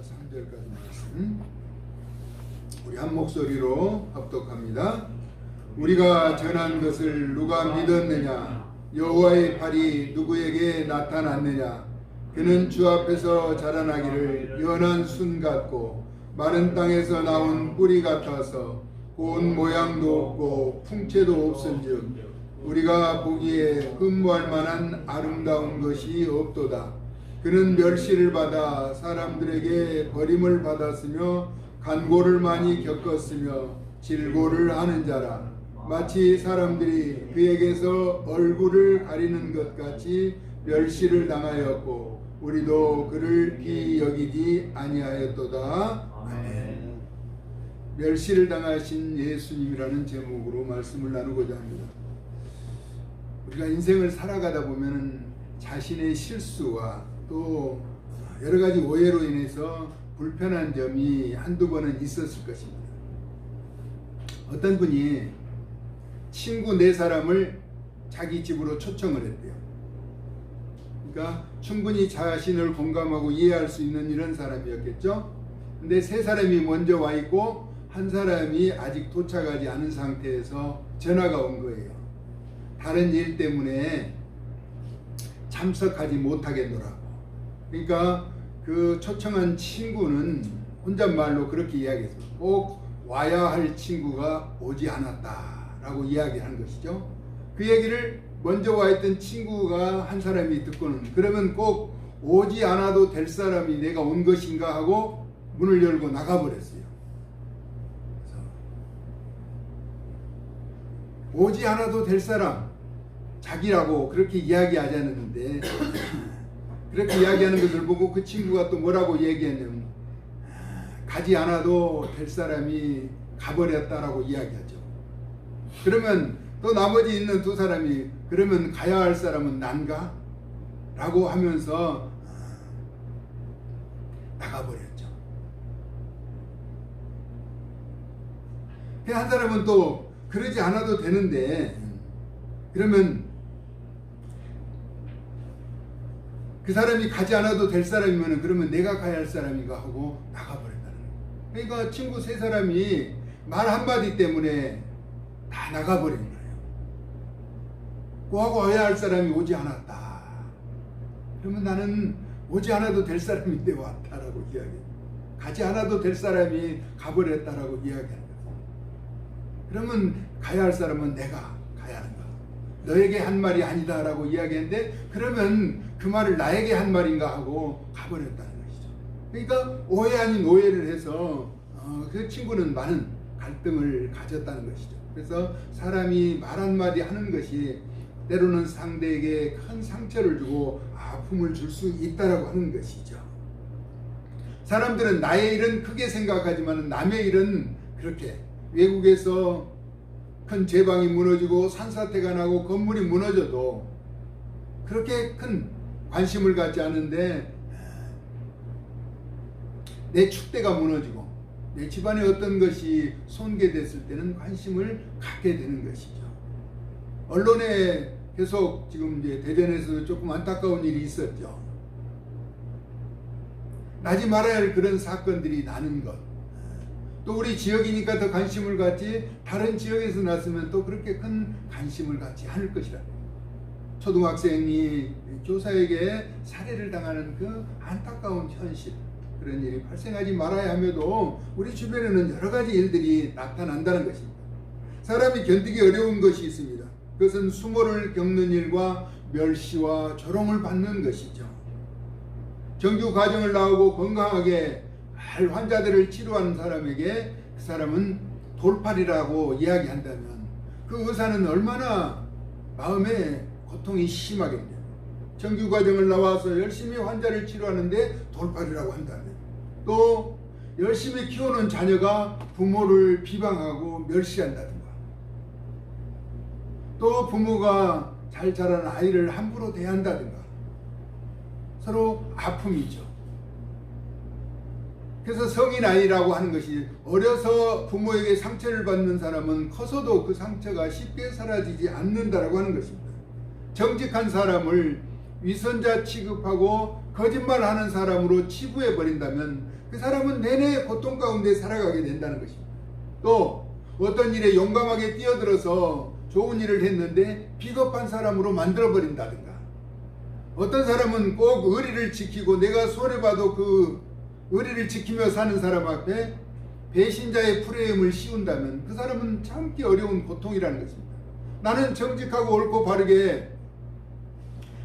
3절까지 말씀 우리 한 목소리로 합독합니다. 우리가 전한 것을 누가 믿었느냐? 여호와의 팔이 누구에게 나타났느냐? 그는 주 앞에서 자라나기를 연한 순 같고 마른 땅에서 나온 뿌리 같아서 고운 모양도 없고 풍채도 없은즉 우리가 보기에 흠모할 만한 아름다운 것이 없도다. 그는 멸시를 받아 사람들에게 버림을 받았으며 간고를 많이 겪었으며 질고를 하는 자라. 마치 사람들이 그에게서 얼굴을 가리는 것 같이 멸시를 당하였고 우리도 그를 귀히 여기지 아니하였도다. 아멘. 멸시를 당하신 예수님이라는 제목으로 말씀을 나누고자 합니다. 우리가 인생을 살아가다 보면 자신의 실수와 또 여러 가지 오해로 인해서 불편한 점이 한두 번은 있었을 것입니다. 어떤 분이 친구 4사람을 자기 집으로 초청을 했대요. 그러니까 충분히 자신을 공감하고 이해할 수 있는 이런 사람이었겠죠. 근데 3사람이 먼저 와 있고 한 사람이 아직 도착하지 않은 상태에서 전화가 온 거예요. 다른 일 때문에 참석하지 못하겠노라고. 그러니까 그 초청한 친구는 혼잣말로 그렇게 이야기했어요. 꼭 와야 할 친구가 오지 않았다라고 이야기한 것이죠. 그 얘기를 먼저 와 있던 친구가 한 사람이 듣고는 그러면 꼭 오지 않아도 될 사람이 내가 온 것인가 하고 문을 열고 나가버렸어요. 오지 않아도 될 사람, 자기라고 그렇게 이야기하지 않았는데 그렇게 이야기하는 것을 보고 그 친구가 또 뭐라고 얘기했냐면 가지 않아도 될 사람이 가버렸다라고 이야기하죠. 그러면 또 나머지 있는 2사람이 그러면 가야 할 사람은 난가? 라고 하면서 나가버렸죠. 한 사람은 또 그러지 않아도 되는데 그러면 그 사람이 가지 않아도 될 사람이면 그러면 내가 가야 할 사람인가 하고 나가버렸다는 거예요. 그러니까 친구 3사람이 말 한마디 때문에 다 나가버린 거예요. 꼭 와야 할 사람이 오지 않았다. 그러면 나는 오지 않아도 될 사람인데 왔다라고 이야기해요. 가지 않아도 될 사람이 가버렸다라고 이야기하는 거예요. 그러면 가야 할 사람은 내가 가야 하는가? 너에게 한 말이 아니다라고 이야기했는데 그러면 그 말을 나에게 한 말인가 하고 가버렸다는 것이죠. 그러니까 오해 아닌 오해를 해서 그 친구는 많은 갈등을 가졌다는 것이죠. 그래서 사람이 말 한마디 하는 것이 때로는 상대에게 큰 상처를 주고 아픔을 줄 수 있다라고 하는 것이죠. 사람들은 나의 일은 크게 생각하지만 남의 일은 그렇게 외국에서 큰 제방이 무너지고 산사태가 나고 건물이 무너져도 그렇게 큰 관심을 갖지 않는데 내 축대가 무너지고 내 집안에 어떤 것이 손괴됐을 때는 관심을 갖게 되는 것이죠. 언론에 계속 지금 이제 대전에서 조금 안타까운 일이 있었죠. 나지 말아야 할 그런 사건들이 나는 것. 또 우리 지역이니까 더 관심을 갖지 다른 지역에서 났으면 또 그렇게 큰 관심을 갖지 않을 것이라. 초등학생이 교사에게 살해를 당하는 그 안타까운 현실, 그런 일이 발생하지 말아야 함에도 우리 주변에는 여러 가지 일들이 나타난다는 것입니다. 사람이 견디기 어려운 것이 있습니다. 그것은 수모를 겪는 일과 멸시와 조롱을 받는 것이죠. 정규 과정을 나오고 건강하게 할 환자들을 치료하는 사람에게 그 사람은 돌팔이라고 이야기한다면 그 의사는 얼마나 마음에 고통이 심하겠냐. 정규 과정을 나와서 열심히 환자를 치료하는데 돌팔이라고 한다면 또 열심히 키우는 자녀가 부모를 비방하고 멸시한다든가 또 부모가 잘 자란 아이를 함부로 대한다든가 서로 아픔이죠. 그래서 성인 아이라고 하는 것이 어려서 부모에게 상처를 받는 사람은 커서도 그 상처가 쉽게 사라지지 않는다라고 하는 것입니다. 정직한 사람을 위선자 취급하고 거짓말하는 사람으로 치부해 버린다면 그 사람은 내내 고통 가운데 살아가게 된다는 것입니다. 또 어떤 일에 용감하게 뛰어들어서 좋은 일을 했는데 비겁한 사람으로 만들어 버린다든가, 어떤 사람은 꼭 의리를 지키고 내가 손해봐도 그 의리를 지키며 사는 사람 앞에 배신자의 프레임을 씌운다면 그 사람은 참기 어려운 고통이라는 것입니다. 나는 정직하고 옳고 바르게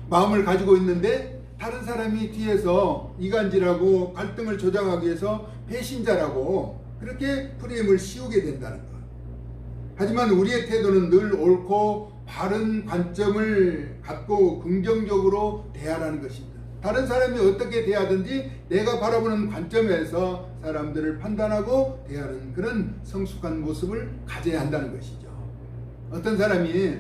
마음을 가지고 있는데 다른 사람이 뒤에서 이간질하고 갈등을 조장하기 위해서 배신자라고 그렇게 프레임을 씌우게 된다는 것. 하지만 우리의 태도는 늘 옳고 바른 관점을 갖고 긍정적으로 대하라는 것입니다. 다른 사람이 어떻게 대하든지 내가 바라보는 관점에서 사람들을 판단하고 대하는 그런 성숙한 모습을 가져야 한다는 것이죠. 어떤 사람이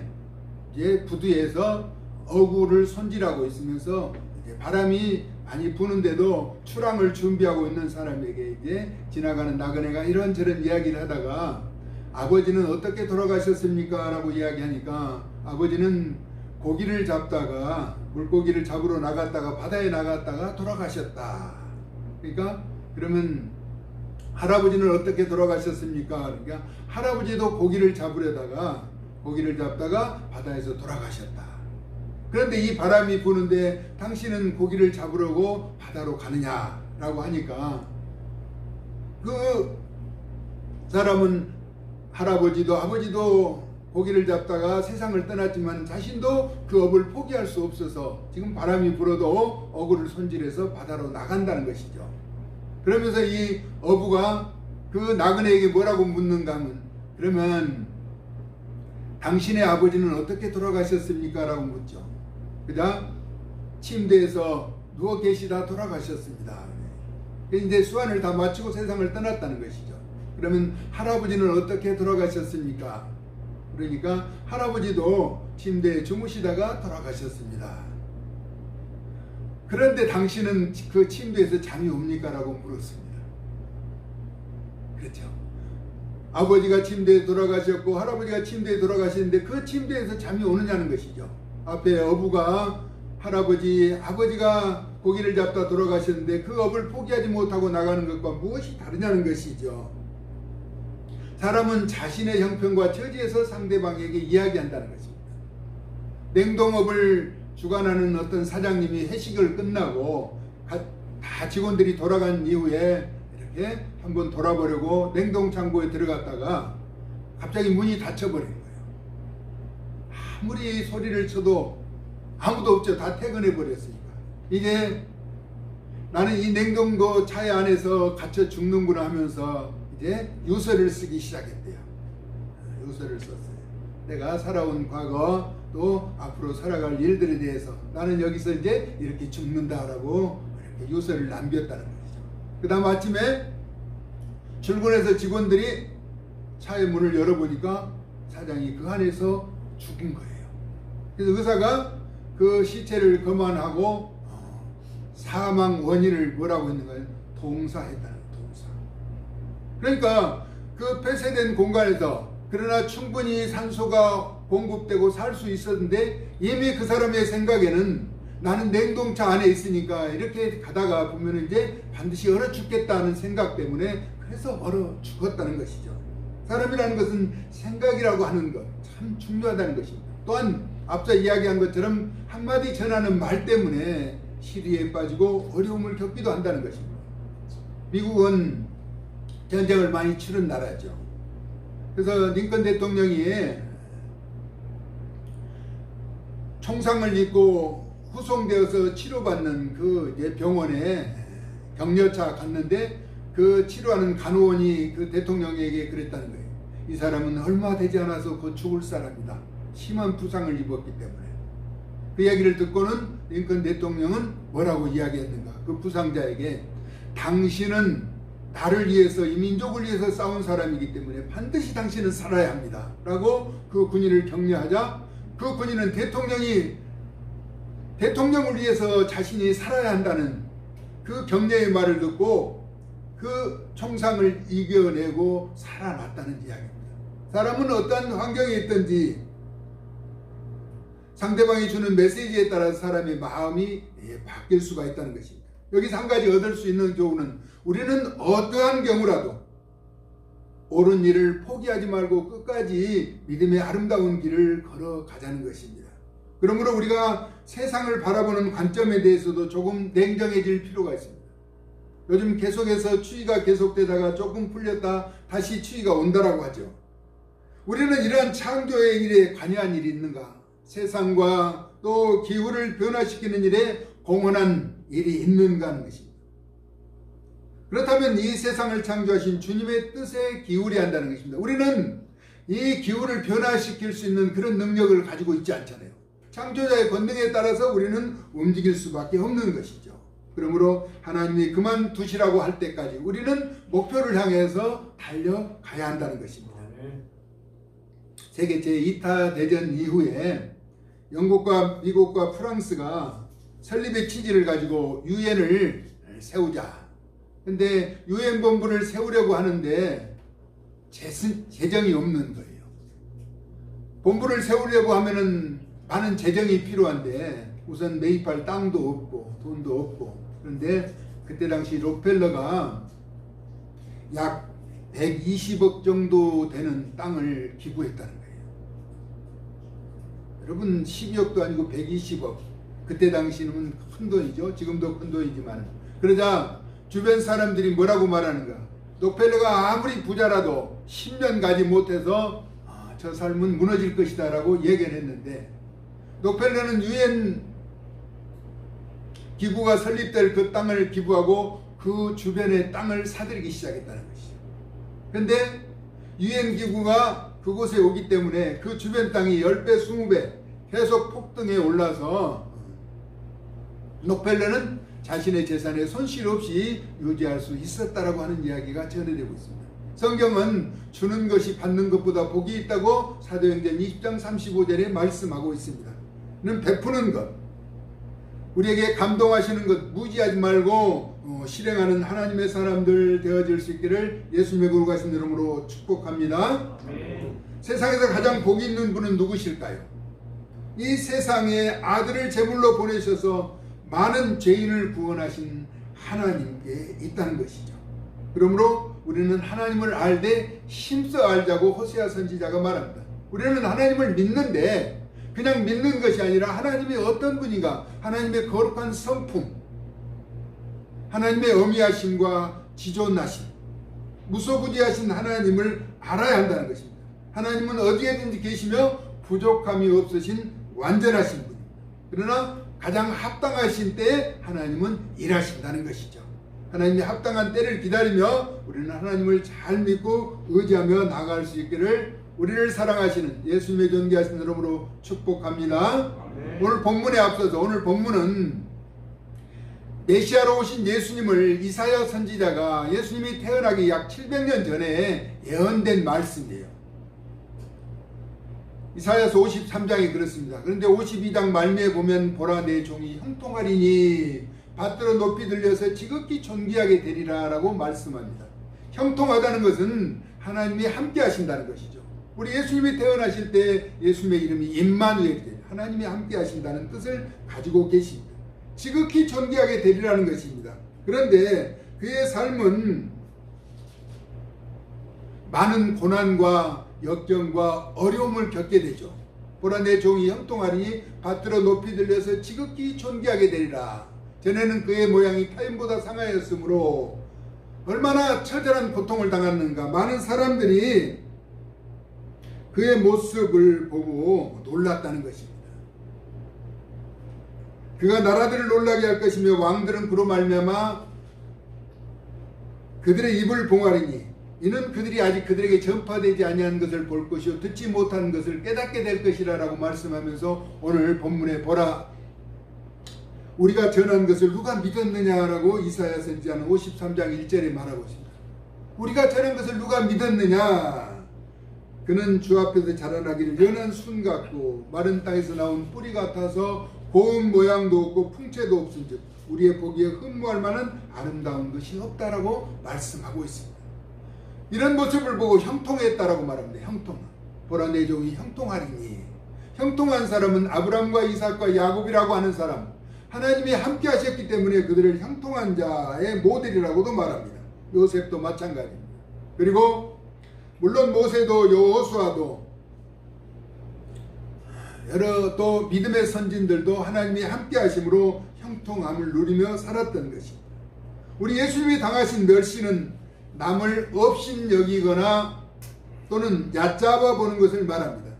이제 부두에서 어구를 손질하고 있으면서 이제 바람이 많이 부는데도 출항을 준비하고 있는 사람에게 이제 지나가는 나그네가 이런저런 이야기를 하다가 아버지는 어떻게 돌아가셨습니까? 라고 이야기하니까 아버지는 고기를 잡다가 물고기를 잡으러 나갔다가 바다에 나갔다가 돌아가셨다. 그러니까 그러면 할아버지는 어떻게 돌아가셨습니까? 그러니까 할아버지도 고기를 잡으려다가 고기를 잡다가 바다에서 돌아가셨다. 그런데 이 바람이 부는데 당신은 고기를 잡으려고 바다로 가느냐라고 하니까 그 사람은 할아버지도 아버지도 고기를 잡다가 세상을 떠났지만 자신도 그 업을 포기할 수 없어서 지금 바람이 불어도 어구를 손질해서 바다로 나간다는 것이죠. 그러면서 이 어부가 그 나그네에게 뭐라고 묻는가 하면, 그러면 당신의 아버지는 어떻게 돌아가셨습니까? 라고 묻죠. 그다 침대에서 누워 계시다 돌아가셨습니다. 이제 수완을 다 마치고 세상을 떠났다는 것이죠. 그러면 할아버지는 어떻게 돌아가셨습니까? 그러니까 할아버지도 침대에 주무시다가 돌아가셨습니다. 그런데 당신은 그 침대에서 잠이 옵니까? 라고 물었습니다. 그렇죠. 아버지가 침대에 돌아가셨고 할아버지가 침대에 돌아가시는데 그 침대에서 잠이 오느냐는 것이죠. 앞에 어부가 아버지가 고기를 잡다 돌아가셨는데 그 업을 포기하지 못하고 나가는 것과 무엇이 다르냐는 것이죠. 사람은 자신의 형편과 처지에서 상대방에게 이야기한다는 것입니다. 냉동업을 주관하는 어떤 사장님이 회식을 끝나고 다 직원들이 돌아간 이후에 이렇게 한번 돌아보려고 냉동창고에 들어갔다가 갑자기 문이 닫혀버린 거예요. 아무리 소리를 쳐도 아무도 없죠. 다 퇴근해버렸으니까. 이제 나는 이 냉동고 차에 안에서 갇혀 죽는구나 하면서 이제 유서를 쓰기 시작했대요. 유서를 썼어요. 내가 살아온 과거 또 앞으로 살아갈 일들에 대해서 나는 여기서 이제 이렇게 죽는다라고 이렇게 유서를 남겼다는 거죠. 그 다음 아침에 출근해서 직원들이 차의 문을 열어보니까 사장이 그 안에서 죽은 거예요. 그래서 의사가 그 시체를 검안하고 사망 원인을 뭐라고 했는가요? 동사했다는 거예요. 동사. 그러니까 그 폐쇄된 공간에서 그러나 충분히 산소가 공급되고 살 수 있었는데 이미 그 사람의 생각에는 나는 냉동차 안에 있으니까 이렇게 가다가 보면 이제 반드시 얼어 죽겠다는 생각 때문에 그래서 얼어 죽었다는 것이죠. 사람이라는 것은 생각이라고 하는 것 참 중요하다는 것입니다. 또한 앞서 이야기한 것처럼 한마디 전하는 말 때문에 시리에 빠지고 어려움을 겪기도 한다는 것입니다. 미국은 전쟁을 많이 치른 나라죠. 그래서 링컨 대통령이 총상을 입고 후송되어서 치료받는 그 병원에 격려차 갔는데 그 치료하는 간호원이 그 대통령에게 그랬다는 거예요. 이 사람은 얼마 되지 않아서 곧 죽을 사람이다. 심한 부상을 입었기 때문에. 그 이야기를 듣고는 링컨 대통령은 뭐라고 이야기했는가? 그 부상자에게 당신은 나를 위해서 이 민족을 위해서 싸운 사람이기 때문에 반드시 당신은 살아야 합니다. 라고 그 군인을 격려하자 그 군인은 대통령을 위해서 자신이 살아야 한다는 그 격려의 말을 듣고 그 총상을 이겨내고 살아났다는 이야기입니다. 사람은 어떤 환경에 있든지 상대방이 주는 메시지에 따라서 사람의 마음이 바뀔 수가 있다는 것입니다. 여기서 한 가지 얻을 수 있는 교훈은 우리는 어떠한 경우라도 옳은 일을 포기하지 말고 끝까지 믿음의 아름다운 길을 걸어가자는 것입니다. 그러므로 우리가 세상을 바라보는 관점에 대해서도 조금 냉정해질 필요가 있습니다. 요즘 계속해서 추위가 계속되다가 조금 풀렸다 다시 추위가 온다라고 하죠. 우리는 이러한 창조의 일에 관여한 일이 있는가? 세상과 또 기후를 변화시키는 일에 공헌한 일이 있는가 하는 것입니다. 그렇다면 이 세상을 창조하신 주님의 뜻에 기울여야 한다는 것입니다. 우리는 이 기후를 변화시킬 수 있는 그런 능력을 가지고 있지 않잖아요. 창조자의 권능에 따라서 우리는 움직일 수밖에 없는 것이죠. 그러므로 하나님이 그만두시라고 할 때까지 우리는 목표를 향해서 달려가야 한다는 것입니다. 세계 제2차 대전 이후에 영국과 미국과 프랑스가 설립의 취지를 가지고 유엔을 세우자. 근데 유엔 본부를 세우려고 하는데 재정이 없는 거예요. 본부를 세우려고 하면은 많은 재정이 필요한데 우선 매입할 땅도 없고 돈도 없고, 그런데 그때 당시 록펠러가 약 120억 정도 되는 땅을 기부했다는 거예요. 여러분 12억도 아니고 120억. 그때 당시는 큰 돈이죠. 지금도 큰 돈이지만. 그러자 주변 사람들이 뭐라고 말하는가? 록펠러가 아무리 부자라도 10년 가지 못해서 저 삶은 무너질 것이다 라고 얘기를 했는데, 록펠러는 유엔 기구가 설립될 그 땅을 기부하고 그 주변의 땅을 사들이기 시작했다는 것이죠. 그런데 유엔 기구가 그곳에 오기 때문에 그 주변 땅이 10배, 20배 계속 폭등해 올라서 록펠러는 자신의 재산에 손실 없이 유지할 수 있었다라고 하는 이야기가 전해되고 있습니다. 성경은 주는 것이 받는 것보다 복이 있다고 사도행전 20장 35절에 말씀하고 있습니다. 는 베푸는 것, 우리에게 감동하시는 것 무지하지 말고 실행하는 하나님의 사람들 되어질 수 있기를 예수님의 거룩하신 이름으로 축복합니다. 아멘. 세상에서 가장 복이 있는 분은 누구실까요? 이 세상에 아들을 제물로 보내셔서 많은 죄인을 구원하신 하나님께 있다는 것이죠. 그러므로 우리는 하나님을 알되 힘써 알자고 호세아 선지자가 말합니다. 우리는 하나님을 믿는데 그냥 믿는 것이 아니라 하나님이 어떤 분인가, 하나님의 거룩한 성품, 하나님의 어미하심과 지존하심, 무소부지하신 하나님을 알아야 한다는 것입니다. 하나님은 어디에든지 계시며 부족함이 없으신 완전하신 분입니다. 그러나 가장 합당하신 때에 하나님은 일하신다는 것이죠. 하나님이 합당한 때를 기다리며 우리는 하나님을 잘 믿고 의지하며 나아갈 수 있기를 우리를 사랑하시는 예수님의 존귀하신 이름으로 축복합니다. 아멘. 오늘 본문에 앞서서, 오늘 본문은 메시아로 오신 예수님을 이사야 선지자가 예수님이 태어나기 약 700년 전에 예언된 말씀이에요. 이사야서 53장이 그렇습니다. 그런데 52장 말미에 보면 보라 내 종이 형통하리니 받들어 높이 들려서 지극히 존귀하게 되리라 라고 말씀합니다. 형통하다는 것은 하나님이 함께 하신다는 것이죠. 우리 예수님이 태어나실 때 예수님의 이름이 임마누엘이 하나님이 함께 하신다는 뜻을 가지고 계십니다. 지극히 존귀하게 되리라는 것입니다. 그런데 그의 삶은 많은 고난과 역경과 어려움을 겪게 되죠. 보라 내 종이 형통하리니 받들어 높이 들려서 지극히 존귀하게 되리라. 전에는 그의 모양이 타인보다 상하였으므로 얼마나 처절한 고통을 당했는가. 많은 사람들이 그의 모습을 보고 놀랐다는 것입니다. 그가 나라들을 놀라게 할 것이며 왕들은 그로 말미암아 그들의 입을 봉하리니 이는 그들이 아직 그들에게 전파되지 아니한 것을 볼 것이요 듣지 못하는 것을 깨닫게 될 것이라 라고 말씀하면서 오늘 본문에 보라 우리가 전한 것을 누가 믿었느냐라고 이사야 선지자는 53장 1절에 말하고 있습니다. 우리가 전한 것을 누가 믿었느냐? 그는 주 앞에서 자라나기를 연한 순 같고 마른 땅에서 나온 뿌리 같아서 고운 모양도 없고 풍채도 없은즉 우리의 보기에 흠모할 만한 아름다운 것이 없다라고 말씀하고 있습니다. 이런 모습을 보고 형통했다라고 말합니다. 형통. 보라 내 종이 형통하리니. 형통한 사람은 아브람과 이삭과 야곱이라고 하는 사람, 하나님이 함께 하셨기 때문에 그들을 형통한 자의 모델이라고도 말합니다. 요셉도 마찬가지입니다. 그리고 물론 모세도 여호수아도 여러 또 믿음의 선진들도 하나님이 함께 하심으로 형통함을 누리며 살았던 것입니다. 우리 예수님이 당하신 멸시는 남을 업신여기거나 또는 얕잡아 보는 것을 말합니다.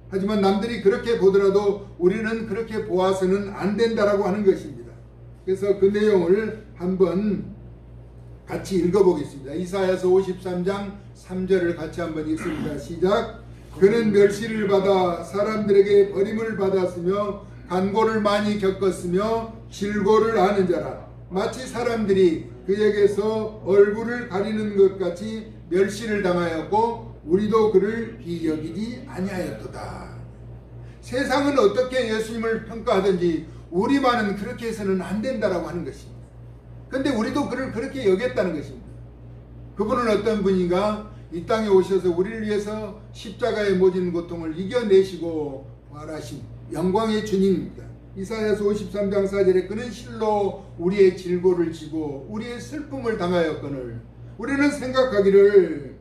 하지만 남들이 그렇게 보더라도 우리는 그렇게 보아서는 안 된다라고 하는 것입니다. 그래서 그 내용을 한번 같이 읽어보겠습니다. 이사야서 53장 3절을 같이 한번 읽습니다. 시작. 그는 멸시를 받아 사람들에게 버림을 받았으며 간고를 많이 겪었으며 질고를 아는 자라. 마치 사람들이 그에게서 얼굴을 가리는 것 같이 멸시를 당하였고 우리도 그를 비여기지 아니하였도다. 세상은 어떻게 예수님을 평가하든지 우리만은 그렇게 해서는 안 된다라고 하는 것입니다. 그런데 우리도 그를 그렇게 여겼다는 것입니다. 그분은 어떤 분인가? 이 땅에 오셔서 우리를 위해서 십자가에 모진 고통을 이겨내시고 부활하신 영광의 주님입니다. 이사야서 53장 4절에 그는 실로 우리의 질고를 지고 우리의 슬픔을 당하였거늘 우리는 생각하기를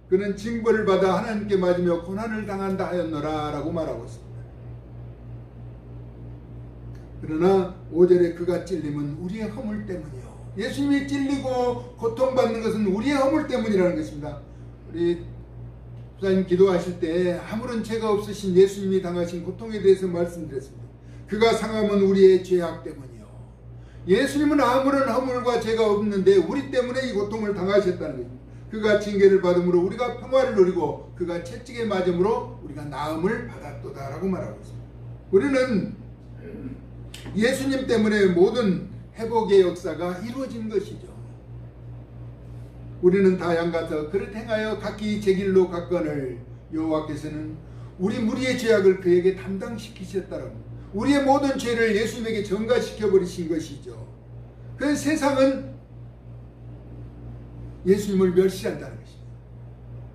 그는 징벌을 받아 하나님께 맞으며 고난을 당한다 하였노라 라고 말하고 있습니다. 그러나 5절에 그가 찔림은 우리의 허물 때문이요. 예수님이 찔리고 고통받는 것은 우리의 허물 때문이라는 것입니다. 우리 부사님 기도하실 때 아무런 죄가 없으신 예수님이 당하신 고통에 대해서 말씀드렸습니다. 그가 상함은 우리의 죄악 때문이요. 예수님은 아무런 허물과 죄가 없는데 우리 때문에 이 고통을 당하셨다는 것입니다. 그가 징계를 받음으로 우리가 평화를 누리고 그가 채찍에 맞음으로 우리가 나음을 받았도다 라고 말하고 있습니다. 우리는 예수님 때문에 모든 회복의 역사가 이루어진 것이죠. 우리는 다 양같아 그릇 행하여 각기 제 길로 갔거늘 여호와께서는 우리 무리의 죄악을 그에게 담당시키셨다라고. 우리의 모든 죄를 예수님에게 전가시켜 버리신 것이죠. 그 세상은 예수님을 멸시한다는 것입니다.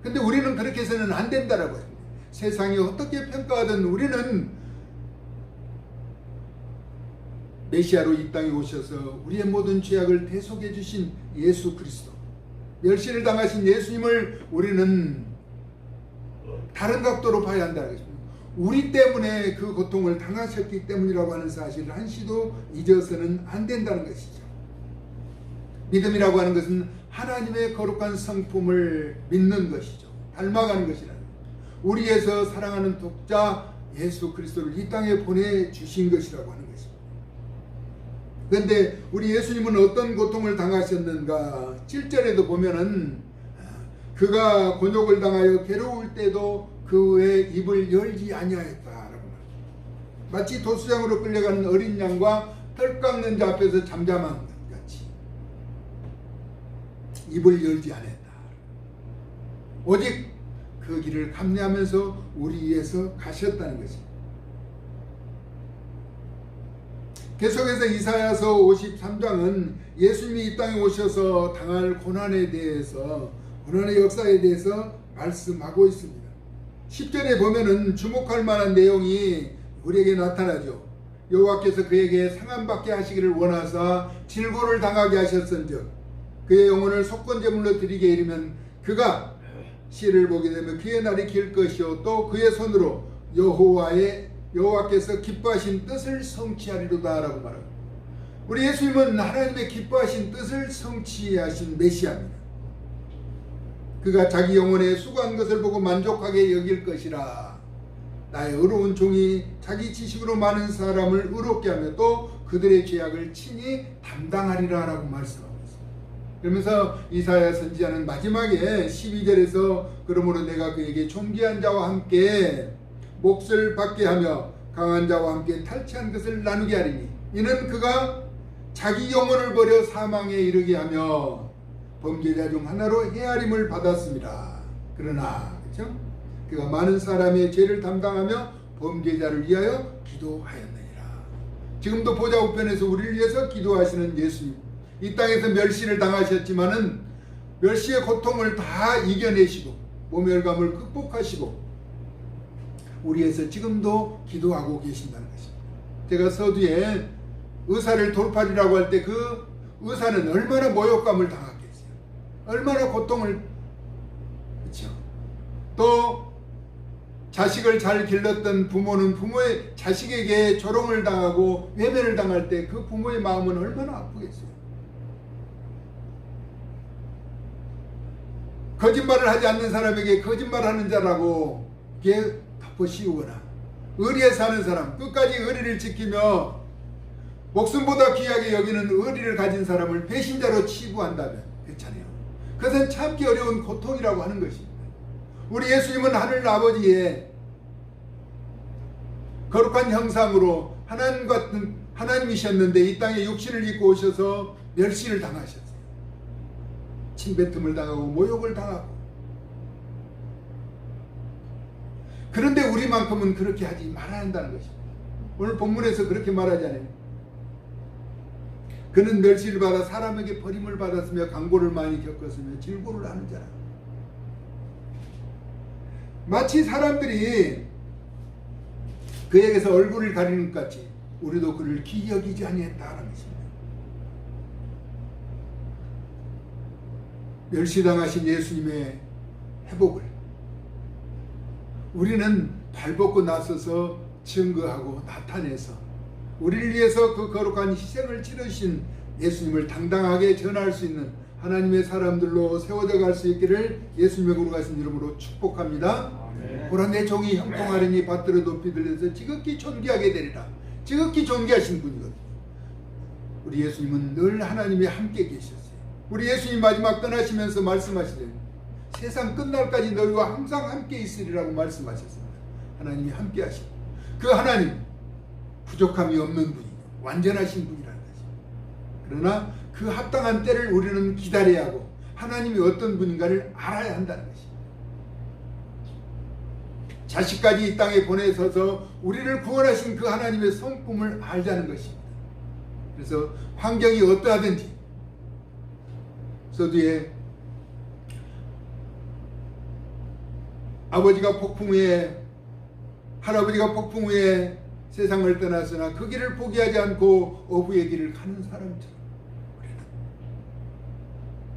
그런데 우리는 그렇게 해서는 안 된다라고 합니다. 세상이 어떻게 평가하든 우리는 메시아로 이 땅에 오셔서 우리의 모든 죄악을 대속해 주신 예수 그리스도, 멸시를 당하신 예수님을 우리는 다른 각도로 봐야 한다는 것입니다. 우리 때문에 그 고통을 당하셨기 때문이라고 하는 사실을 한시도 잊어서는 안 된다는 것이죠. 믿음이라고 하는 것은 하나님의 거룩한 성품을 믿는 것이죠. 닮아가는 것이라는 거예요. 우리에서 사랑하는 독자 예수 그리스도를 이 땅에 보내주신 것이라고 하는 것입니다. 그런데 우리 예수님은 어떤 고통을 당하셨는가? 7절에도 보면은 그가 곤욕을 당하여 괴로울 때도 그의 입을 열지 아니하였다라고 말합니다. 마치 도수장으로 끌려가는 어린 양과 털 깎는 자 앞에서 잠잠한 것 같이 입을 열지 않았다. 오직 그 길을 감내하면서 우리 위해서 가셨다는 것입니다. 계속해서 이사야서 53장은 예수님이 이 땅에 오셔서 당할 고난에 대해서, 고난의 역사에 대해서 말씀하고 있습니다. 10절에 보면은 주목할 만한 내용이 우리에게 나타나죠. 여호와께서 그에게 상함받게 하시기를 원하사 질고를 당하게 하셨은즉 그의 영혼을 속건제물로 드리게 이르면 그가 시를 보게 되면 그의 날이 길 것이요 또 그의 손으로 여호와께서 기뻐하신 뜻을 성취하리로다 라고 말합니다. 우리 예수님은 하나님의 기뻐하신 뜻을 성취하신 메시아입니다. 그가 자기 영혼에 수고한 것을 보고 만족하게 여길 것이라. 나의 의로운 종이 자기 지식으로 많은 사람을 의롭게 하며 또 그들의 죄악을 친히 담당하리라 라고 말씀합니다. 그러면서 이사야 선지자는 마지막에 12절에서 그러므로 내가 그에게 존귀한 자와 함께 몫을 받게 하며 강한 자와 함께 탈취한 것을 나누게 하리니 이는 그가 자기 영혼을 버려 사망에 이르게 하며 범죄자 중 하나로 헤아림을 받았습니다. 그러나 그렇죠? 그가 많은 사람의 죄를 담당하며 범죄자를 위하여 기도하였느니라. 지금도 보좌 우편에서 우리를 위해서 기도하시는 예수님, 이 땅에서 멸시를 당하셨지만은 멸시의 고통을 다 이겨내시고 모멸감을 극복하시고 우리에서 지금도 기도하고 계신다는 것입니다. 제가 서두에 의사를 돌팔이라고 할 때 그 의사는 얼마나 모욕감을 당했겠어요. 얼마나 고통을, 그렇죠. 또 자식을 잘 길렀던 부모는 부모의 자식에게 조롱을 당하고 외면을 당할 때 그 부모의 마음은 얼마나 아프겠어요. 거짓말을 하지 않는 사람에게 거짓말하는 자라고 이게 덮어 씌우거나, 의리에 사는 사람, 끝까지 의리를 지키며 목숨보다 귀하게 여기는 의리를 가진 사람을 배신자로 치부한다면 그렇잖아요. 그것은 참기 어려운 고통이라고 하는 것입니다. 우리 예수님은 하늘 아버지의 거룩한 형상으로 하나님 같은 하나님이셨는데 이 땅에 육신을 입고 오셔서 멸시를 당하셨어요. 침뱉음을 당하고 모욕을 당하고. 그런데 우리만큼은 그렇게 하지 말아야 한다는 것입니다. 오늘 본문에서 그렇게 말하잖아요. 그는 멸시를 받아 사람에게 버림을 받았으며 강고를 많이 겪었으며 질고를 하는 자라. 마치 사람들이 그에게서 얼굴을 가리는 것 같이 우리도 그를 기이 여기지 아니했다라는 것입니다. 멸시당하신 예수님의 회복을 우리는 발벗고 나서서 증거하고 나타내서 우리를 위해서 그 거룩한 희생을 치르신 예수님을 당당하게 전할 수 있는 하나님의 사람들로 세워져 갈 수 있기를 예수님의 거룩하신 이름으로 축복합니다. 보라 내 종이 형통하리니 받들어 높이 들려서 지극히 존귀하게 되리라. 지극히 존귀하신 분이거든요. 우리 예수님은 늘 하나님이 함께 계셨어요. 우리 예수님 마지막 떠나시면서 말씀하시되 세상 끝날까지 너희와 항상 함께 있으리라고 말씀하셨습니다. 하나님이 함께 하시고 그 하나님 부족함이 없는 분이고 완전하신 분이라는 것입니다. 그러나 그 합당한 때를 우리는 기다려야 하고 하나님이 어떤 분인가를 알아야 한다는 것입니다. 자식까지 이 땅에 보내셔서 우리를 구원하신 그 하나님의 성품을 알자는 것입니다. 그래서 환경이 어떠하든지 서두에 아버지가 폭풍 후에 할아버지가 폭풍 후에 세상을 떠났으나 그 길을 포기하지 않고 어부의 길을 가는 사람처럼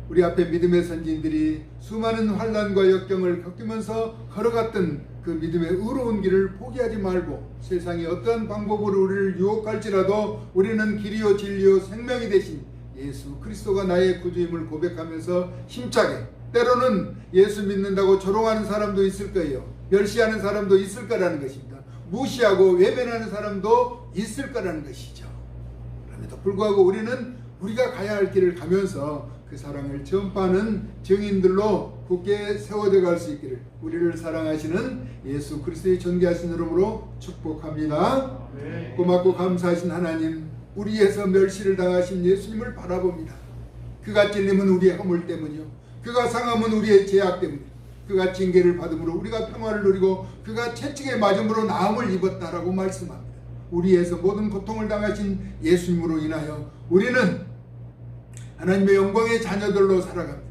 우리 앞에 믿음의 선진들이 수많은 환난과 역경을 겪으면서 걸어갔던 그 믿음의 의로운 길을 포기하지 말고 세상이 어떠한 방법으로 우리를 유혹할지라도 우리는 길이요 진리요 생명이 되신 예수 그리스도가 나의 구주임을 고백하면서 힘차게, 때로는 예수 믿는다고 조롱하는 사람도 있을 거예요. 멸시하는 사람도 있을 거라는 것입니다. 무시하고 외면하는 사람도 있을 거라는 것이죠. 그럼에도 불구하고 우리는 우리가 가야 할 길을 가면서 그 사랑을 전파하는 증인들로 굳게 세워져 갈 수 있기를 우리를 사랑하시는 예수 그리스도의 존귀하신 이름으로 축복합니다. 고맙고 감사하신 하나님, 우리에서 멸시를 당하신 예수님을 바라봅니다. 그가 찔림은 우리의 허물 때문이요, 그가 상함은 우리의 죄악 때문이요, 그가 징계를 받음으로 우리가 평화를 누리고 그가 채찍에 맞음으로 나음을 입었다라고 말씀합니다. 우리에서 모든 고통을 당하신 예수님으로 인하여 우리는 하나님의 영광의 자녀들로 살아갑니다.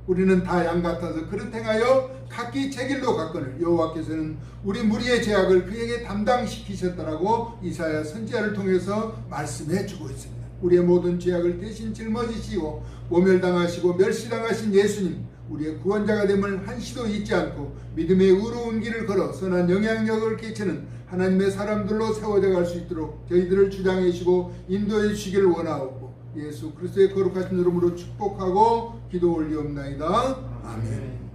우리는 다 양 같아서 그릇 행하여 각기 제 길로 갔거늘 여호와께서는 우리 무리의 죄악을 그에게 담당시키셨다라고 이사야 선지자를 통해서 말씀해 주고 있습니다. 우리의 모든 죄악을 대신 짊어지시고 모멸당하시고 멸시당하신 예수님, 우리의 구원자가 됨을 한시도 잊지 않고 믿음의 의로운 길을 걸어 선한 영향력을 끼치는 하나님의 사람들로 세워져 갈 수 있도록 저희들을 주장해 주시고 인도해 주시기를 원하옵고 예수 그리스도의 거룩하신 이름으로 축복하고 기도 올리옵나이다. 아멘.